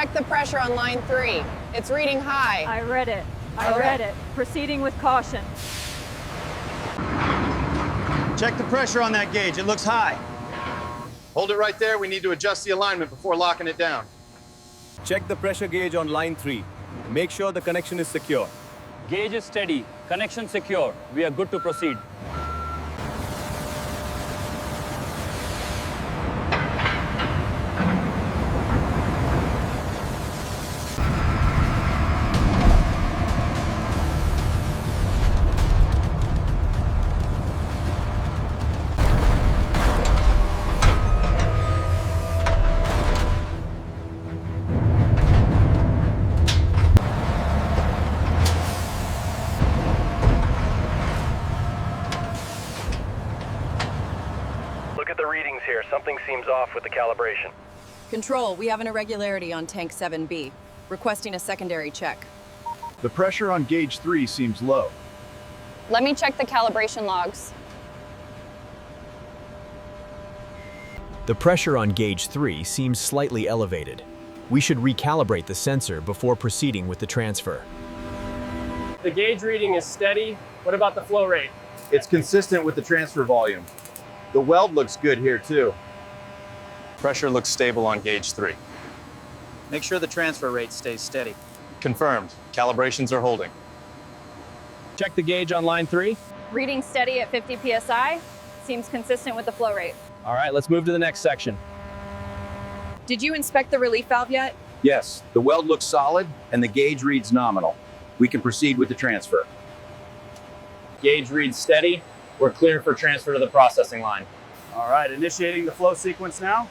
Check the pressure on line 3. It's reading high. I read it. I read it. Proceeding with caution. Check the pressure on that gauge. It looks high. Hold it right there. We need to adjust the alignment before locking it down. Check the pressure gauge on line 3. Make sure the connection is secure. Gauge is steady. Connection secure. We are good to proceed. Look at the readings here. Something seems off with the calibration. Control, we have an irregularity on tank 7B. Requesting a secondary check. The pressure on gauge 3 seems low. Let me check the calibration logs. The pressure on gauge 3 seems slightly elevated. We should recalibrate the sensor before proceeding with the transfer. The gauge reading is steady. What about the flow rate? It's consistent with the transfer volume. The weld looks good here too. Pressure looks stable on gauge 3. Make sure the transfer rate stays steady. Confirmed. Calibrations are holding. Check the gauge on line 3. Reading steady at 50 psi. Seems consistent with the flow rate. All right, let's move to the next section. Did you inspect the relief valve yet? Yes, the weld looks solid and the gauge reads nominal. We can proceed with the transfer. Gauge reads steady. We're clear for transfer to the processing line. All right, initiating the flow sequence now.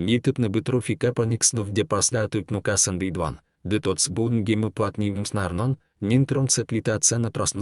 Нитът на Бетрофика Паникснов Депаслятук Нукасан Бидван, Детоц Бунгима Платнивм Снарнон, Нинтрон Саплитация на Просн.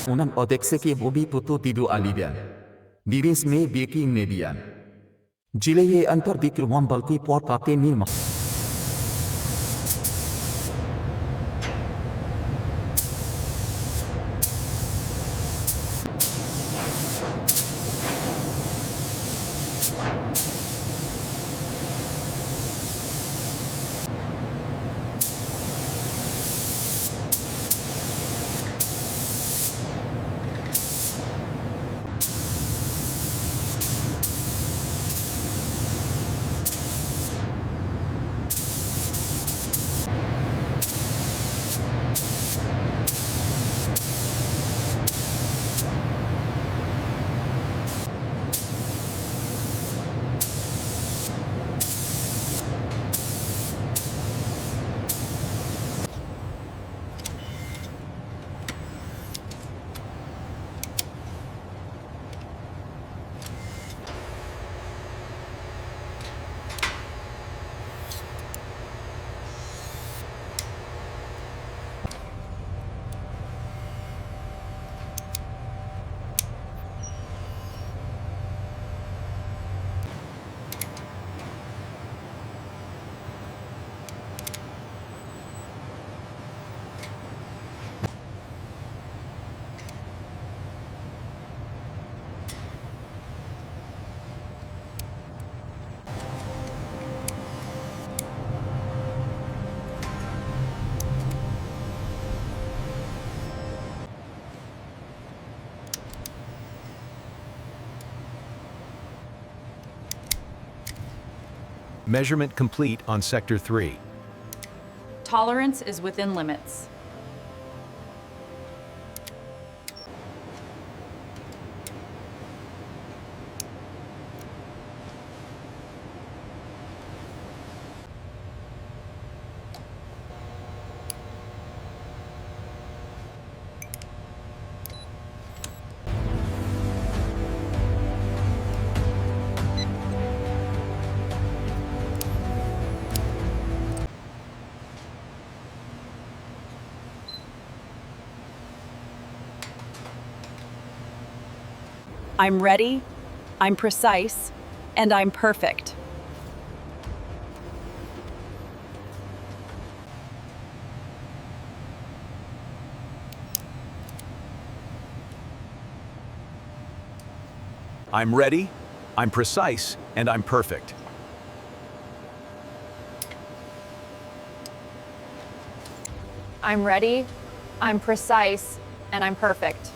unang odekseki bobi putu tidu alibian. Diris me beki nebian. Jileye antar dikil wambalki por pate nilma. Measurement complete on Sector 3. Tolerance is within limits. I'm ready, I'm precise, and I'm perfect. I'm ready, I'm precise, and I'm perfect. I'm ready, I'm precise, and I'm perfect.